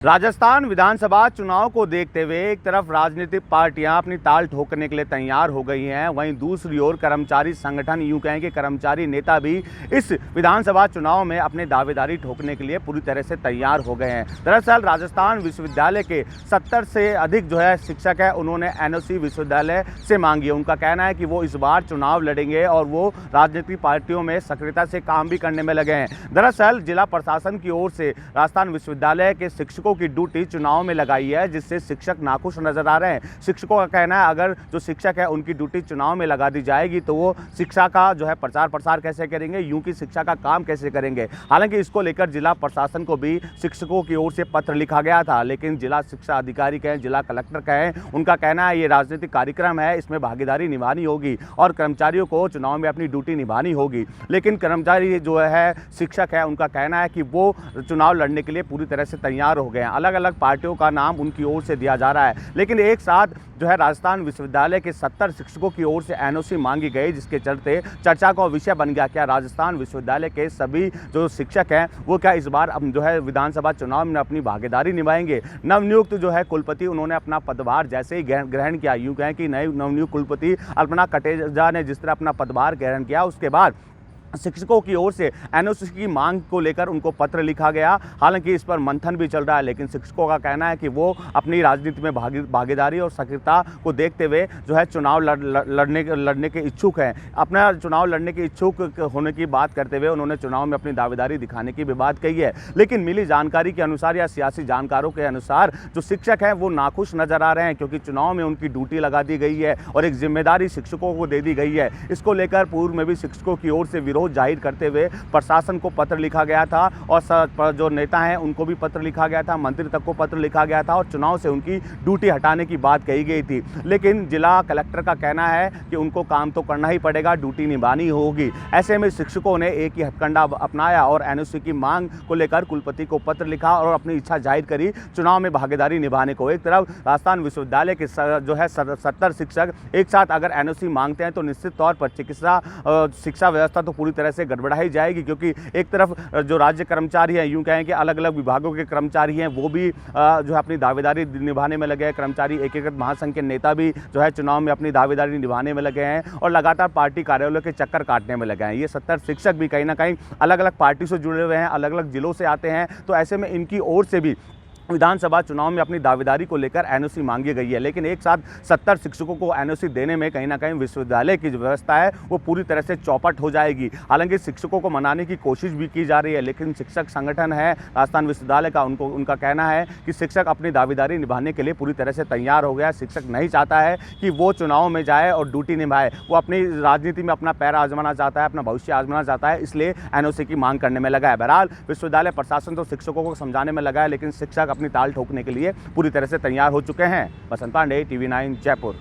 राजस्थान विधानसभा चुनाव को देखते हुए एक तरफ राजनीतिक पार्टियां अपनी ताल ठोकने के लिए तैयार हो गई हैं, वहीं दूसरी ओर कर्मचारी संगठन, यूं कहें कि कर्मचारी नेता भी इस विधानसभा चुनाव में अपने दावेदारी ठोकने के लिए पूरी तरह से तैयार हो गए हैं। दरअसल राजस्थान विश्वविद्यालय के 70 से अधिक शिक्षक है, उन्होंने एनओसी विश्वविद्यालय से मांगी है। उनका कहना है कि वो इस बार चुनाव लड़ेंगे और वो राजनीतिक पार्टियों में सक्रियता से काम भी करने में लगे हैं। दरअसल जिला प्रशासन की ओर से राजस्थान विश्वविद्यालय के शिक्षकों की ड्यूटी चुनाव में लगाई है, जिससे शिक्षक नाखुश नजर आ रहे हैं। शिक्षकों का कहना है अगर जो शिक्षक है उनकी ड्यूटी चुनाव में लगा दी जाएगी तो वो शिक्षा का प्रचार प्रसार कैसे करेंगे, यूं की शिक्षा का काम कैसे करेंगे। हालांकि इसको लेकर जिला प्रशासन को भी शिक्षकों की ओर से पत्र लिखा गया था, लेकिन जिला शिक्षा अधिकारी कहें, जिला कलेक्टर कहें, उनका कहना है ये राजनीतिक कार्यक्रम है, इसमें भागीदारी निभानी होगी और कर्मचारियों को चुनाव में अपनी ड्यूटी निभानी होगी। लेकिन कर्मचारी शिक्षक है, उनका कहना है कि वो चुनाव लड़ने के लिए पूरी तरह से तैयार हो गए। अलग अलग पार्टियों का नाम उनकी ओर से दिया जा रहा है, लेकिन एक साथ राजस्थान विश्वविद्यालय के 70 शिक्षकों की ओर से एनओसी मांगी गई, जिसके चलते चर्चा का विषय बन गया क्या राजस्थान विश्वविद्यालय के सभी जो शिक्षक हैं वो क्या इस बार विधानसभा चुनाव में अपनी भागीदारी निभाएंगे। नवनियुक्त कुलपति, उन्होंने अपना पदभार जैसे ही ग्रहण किया, यूं कहें कि नए नवनियुक्त कुलपति अल्पना कटेजा ने जिस तरह अपना पदभार ग्रहण किया, उसके बाद शिक्षकों की ओर से एनओसी की मांग को लेकर उनको पत्र लिखा गया। हालांकि इस पर मंथन भी चल रहा है, लेकिन शिक्षकों का कहना है कि वो अपनी राजनीति में भागीदारी और सक्रियता को देखते हुए चुनाव लड़ने के इच्छुक हैं। अपना चुनाव लड़ने के इच्छुक होने की बात करते हुए उन्होंने चुनाव में अपनी दावेदारी दिखाने की भी बात कही है। लेकिन मिली जानकारी के अनुसार या सियासी जानकारों के अनुसार जो शिक्षक हैं वो नाखुश नजर आ रहे हैं, क्योंकि चुनाव में उनकी ड्यूटी लगा दी गई है और एक जिम्मेदारी शिक्षकों को दे दी गई है। इसको लेकर पूर्व में भी शिक्षकों की ओर से जाहिर करते हुए प्रशासन को पत्र लिखा गया था और जो नेता हैं उनको भी पत्र लिखा गया था, मंत्री तक को पत्र लिखा गया था और चुनाव से उनकी ड्यूटी हटाने की बात कही गई थी। लेकिन जिला कलेक्टर का कहना है कि उनको काम तो करना ही पड़ेगा, ड्यूटी निभानी होगी। ऐसे में शिक्षकों ने एक ही हथकंडा अपनाया और एनओसी की मांग को लेकर कुलपति को पत्र लिखा और अपनी इच्छा जाहिर करी चुनाव में भागीदारी निभाने को। एक तरफ राजस्थान विश्वविद्यालय के 70 शिक्षक एक साथ अगर एनओसी मांगते हैं तो निश्चित तौर पर शिक्षा व्यवस्था तो पूरी तरह से गड़बड़ाई जाएगी, क्योंकि एक तरफ जो राज्य कर्मचारी हैं, यूं कहें कि अलग अलग विभागों के कर्मचारी हैं, वो भी अपनी दावेदारी निभाने में लगे हैं। कर्मचारी एकीकृत महासंघ के नेता भी चुनाव में अपनी दावेदारी निभाने में लगे हैं और लगातार पार्टी कार्यालयों के चक्कर काटने में लगे हैं। ये 70 शिक्षक भी कहीं ना कहीं अलग अलग पार्टी से जुड़े हुए हैं, अलग अलग जिलों से आते हैं, तो ऐसे में इनकी ओर से भी विधानसभा चुनाव में अपनी दावेदारी को लेकर एनओसी मांगी गई है। लेकिन एक साथ 70 शिक्षकों को एनओसी देने में कहीं ना कहीं विश्वविद्यालय की जो व्यवस्था है वो पूरी तरह से चौपट हो जाएगी। हालांकि शिक्षकों को मनाने की कोशिश भी की जा रही है, लेकिन शिक्षक संगठन है राजस्थान विश्वविद्यालय का, उनका कहना है कि शिक्षक अपनी दावेदारी निभाने के लिए पूरी तरह से तैयार हो गया। शिक्षक नहीं चाहता है कि वो चुनाव में जाए और ड्यूटी निभाए, वो अपनी राजनीति में अपना पैर आजमाना चाहता है, अपना भविष्य आजमाना चाहता है, इसलिए एनओसी की मांग करने में लगा है। बहरहाल विश्वविद्यालय प्रशासन तो शिक्षकों को समझाने में लगा है, लेकिन शिक्षक अपनी ताल ठोकने के लिए पूरी तरह से तैयार हो चुके हैं। बसंत पांडे, TV9 जयपुर।